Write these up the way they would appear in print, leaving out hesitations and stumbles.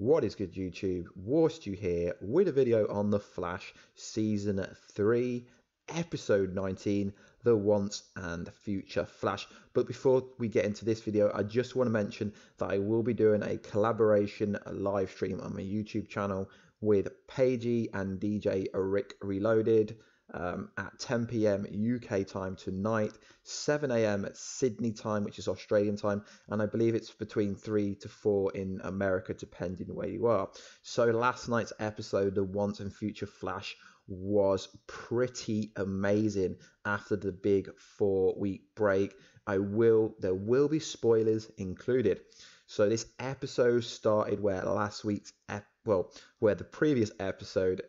What is good, YouTube? Warstu here with a video on The Flash Season 3, Episode 19, The Once and Future Flash. But before we get into this video, I just want to mention that I will be doing a collaboration live stream on my YouTube channel with Paigey and DJ Rick Reloaded. At 10 PM UK time tonight, 7 AM at Sydney time, which is Australian time, and I believe it's between 3 to 4 in America, depending where you are. So last night's episode, The Once and Future Flash, was pretty amazing after the big 4-week break. There will be spoilers included. So this episode started where where the previous episode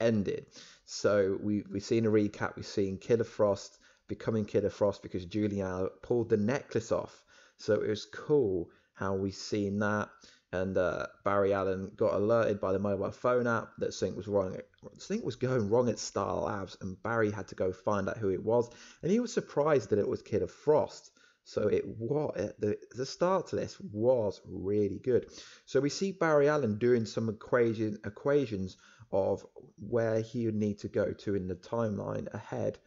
ended. So we've seen a recap. We've seen Killer Frost becoming Killer Frost because Julian pulled the necklace off. So it was cool how we seen that. And Barry Allen got alerted by the mobile phone app that something was wrong. Something was going wrong at Star Labs, and Barry had to go find out who it was. And he was surprised that it was Killer Frost. So the start to this was really good. So we see Barry Allen doing some equations of where he would need to go to in the timeline ahead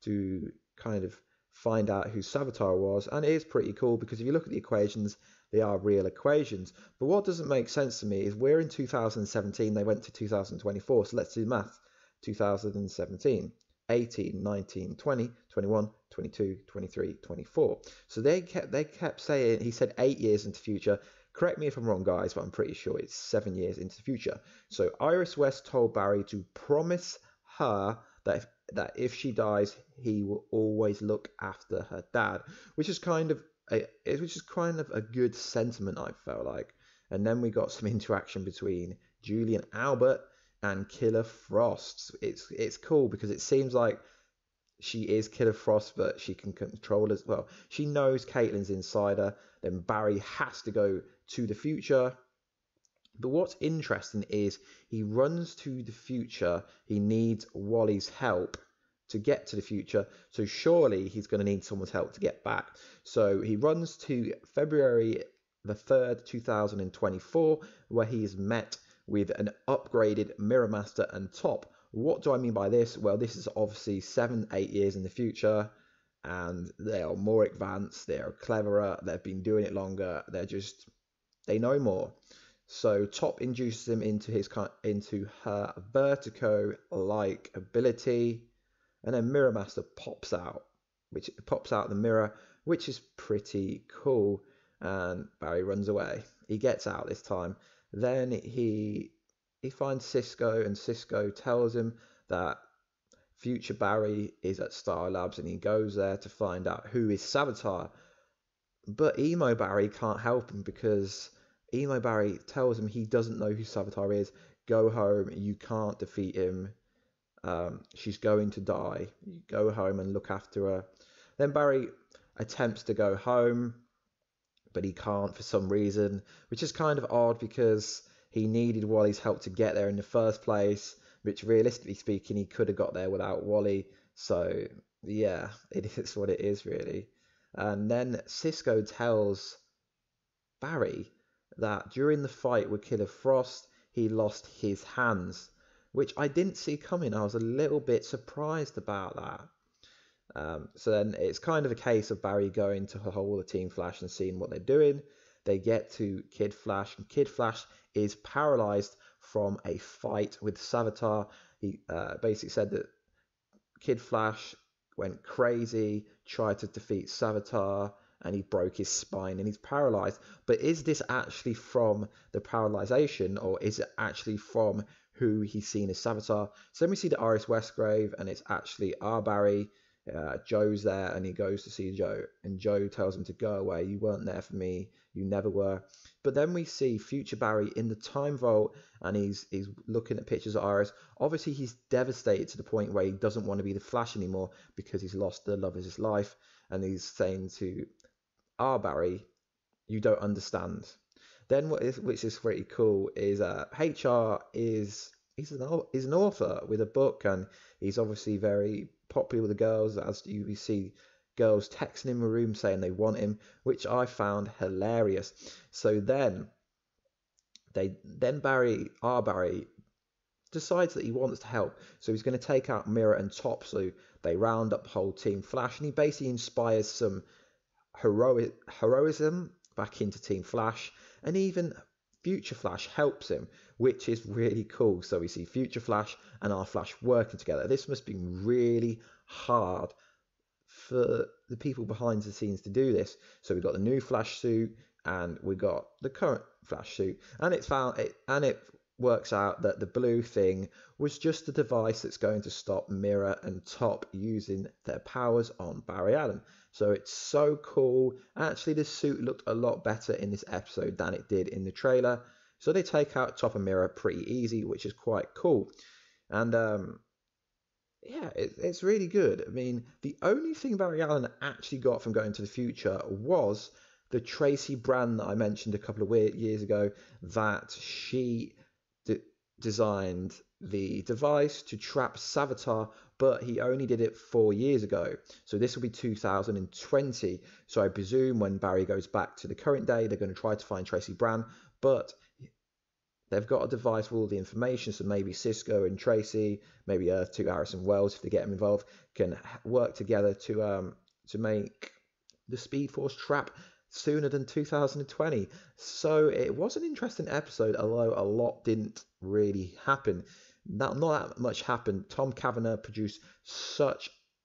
to kind of find out who Savitar was. And it is pretty cool because if you look at the equations, they are real equations. But what doesn't make sense to me is we're in 2017, they went to 2024. So let's do math. 2017. 18, 19, 20, 21, 22, 23, 24. So they kept saying, he said 8 years into the future. Correct me if I'm wrong, guys, but I'm pretty sure it's 7 years into the future. So Iris West told Barry to promise her that if she dies, he will always look after her dad, which is kind of a good sentiment, I felt like. And then we got some interaction between Julian Albert and Killer Frost. It's cool because it seems like she is Killer Frost, but she can control as well. She knows Caitlin's inside her. Then Barry has to go to the future. But what's interesting is he runs to the future. He needs Wally's help to get to the future. So surely he's going to need someone's help to get back. So he runs to February the 3rd, 2024, where he is met with an upgraded Mirror Master and Top. What do I mean by this? Well, this is obviously 7-8 years in the future, and they are more advanced, they are cleverer, they've been doing it longer, they know more. So Top induces him into her vertigo-like ability, and then Mirror Master pops out the mirror, which is pretty cool, and Barry runs away. He gets out this time. Then he finds Cisco, and Cisco tells him that future Barry is at Star Labs, and he goes there to find out who is Savitar. But Emo Barry can't help him because Emo Barry tells him he doesn't know who Savitar is. Go home, you can't defeat him. She's going to die. You go home and look after her. Then Barry attempts to go home, but he can't for some reason, which is kind of odd because he needed Wally's help to get there in the first place, which realistically speaking, he could have got there without Wally. So yeah, it is what it is really. And then Cisco tells Barry that during the fight with Killer Frost, he lost his hands, which I didn't see coming. I was a little bit surprised about that. So then it's kind of a case of Barry going to all the Team Flash and seeing what they're doing. They get to Kid Flash, and Kid Flash is paralyzed from a fight with Savitar. He basically said that Kid Flash went crazy, tried to defeat Savitar, and he broke his spine and he's paralyzed. But is this actually from the paralyzation, or is it actually from who he's seen as Savitar? So then we see the Iris West grave, and it's actually our Barry. Joe's there, and he goes to see Joe, and Joe tells him to go away. You weren't there for me, you never were. But then we see future Barry in the time vault, and he's looking at pictures of Iris. Obviously he's devastated to the point where he doesn't want to be the Flash anymore because he's lost the love of his life, and he's saying to our Barry, you don't understand. Then which is pretty cool, is HR is he's an author with a book, and he's obviously very popular with the girls, as you see girls texting him in a room saying they want him, which I found hilarious. So then Our Barry, decides that he wants to help, so he's going to take out Mirror and Top. So they round up whole Team Flash, and he basically inspires some heroism back into Team Flash, and even Future Flash helps him, which is really cool. So we see Future Flash and our Flash working together. This must be really hard for the people behind the scenes to do this. So we got the new Flash suit, and we got the current Flash suit, and it works out that the blue thing was just a device that's going to stop Mirror and Top using their powers on Barry Allen. So it's so cool. Actually, the suit looked a lot better in this episode than it did in the trailer. So they take out Top and Mirror pretty easy, which is quite cool. And yeah, it's really good. I mean, the only thing Barry Allen actually got from going to the future was the Tracy Brand that I mentioned a couple of years ago, that she designed the device to trap Savitar, but he only did it 4 years ago. So this will be 2020. So I presume when Barry goes back to the current day, they're going to try to find Tracy Brand, but they've got a device with all the information. So maybe Cisco and Tracy, maybe Earth 2 Harrison Wells, if they get him involved, can work together to make the Speed Force trap sooner than 2020. So it was an interesting episode, although a lot didn't really happen. Not that much happened. Tom Cavanagh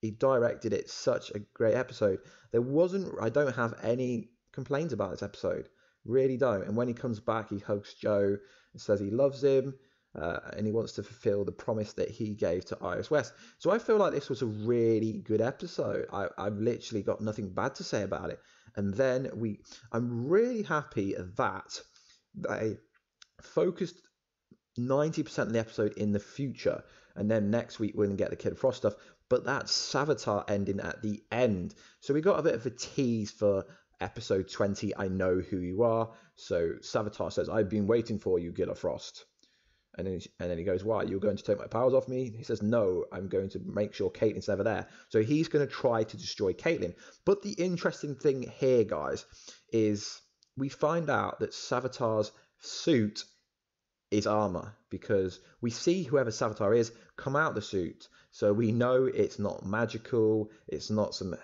he directed it, such a great episode. I don't have any complaints about this episode, really don't. And when he comes back, he hugs Joe and says he loves him, and he wants to fulfill the promise that he gave to Iris West. So I feel like this was a really good episode. I've literally got nothing bad to say about it. And then I'm really happy that they focused 90% of the episode in the future, and then next week we're going to get the Kid Frost stuff, but that's Savitar ending at the end. So we got a bit of a tease for episode 20, I Know Who You Are. So Savitar says, I've been waiting for you, Killer Frost. And then he goes, why, you're going to take my powers off me? He says, no, I'm going to make sure Caitlyn's never there. So he's going to try to destroy Caitlyn. But the interesting thing here, guys, is we find out that Savitar's suit is armor, because we see whoever Savitar is come out the suit. So we know it's not magical. It's not some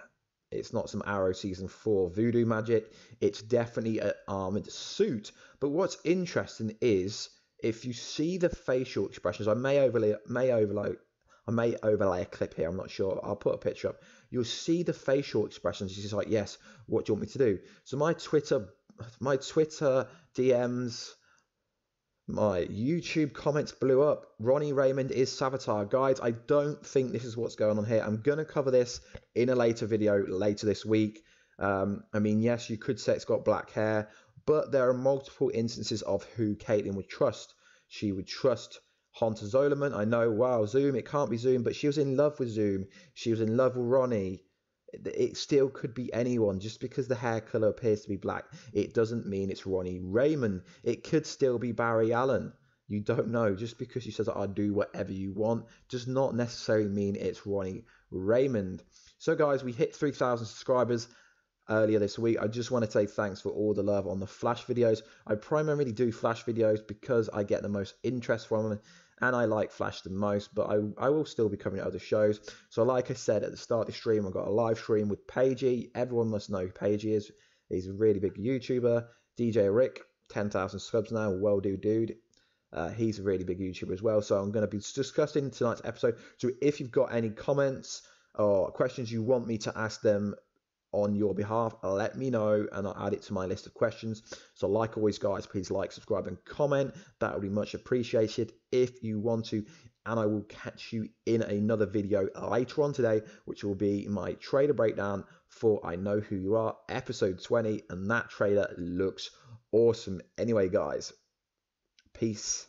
Arrow season 4 voodoo magic. It's definitely an armored suit. But what's interesting is, if you see the facial expressions, I may overlay a clip here, I'm not sure. I'll put a picture up. You'll see the facial expressions. It's just like, yes, what do you want me to do? So my Twitter DMs, my YouTube comments blew up. Ronnie Raymond is Savitar. Guys, I don't think this is what's going on here. I'm going to cover this in a later video later this week. I mean, yes, you could say it's got black hair, but there are multiple instances of who Caitlyn would trust. She would trust Hunter Zolomon. I know, wow, Zoom, it can't be Zoom, but she was in love with Zoom. She was in love with Ronnie. It still could be anyone. Just because the hair color appears to be black, it doesn't mean it's Ronnie Raymond. It could still be Barry Allen. You don't know. Just because she says, I'll do whatever you want, does not necessarily mean it's Ronnie Raymond. So guys, we hit 3,000 subscribers earlier this week. I just want to say thanks for all the love on the Flash videos. I primarily do Flash videos because I get the most interest from them, and I like Flash the most, but I will still be covering other shows. So like I said at the start of the stream, I've got a live stream with Paigey. Everyone must know who Paigey is. He's a really big YouTuber. DJ Rick, 10,000 subs now, well-do dude. He's a really big YouTuber as well. So I'm going to be discussing tonight's episode. So if you've got any comments or questions you want me to ask them on your behalf, let me know and I'll add it to my list of questions. So like always, guys, please like, subscribe and comment. That would be much appreciated if you want to. And I will catch you in another video later on today, which will be my trailer breakdown for I Know Who You Are episode 20, and that trailer looks awesome. Anyway, guys, peace.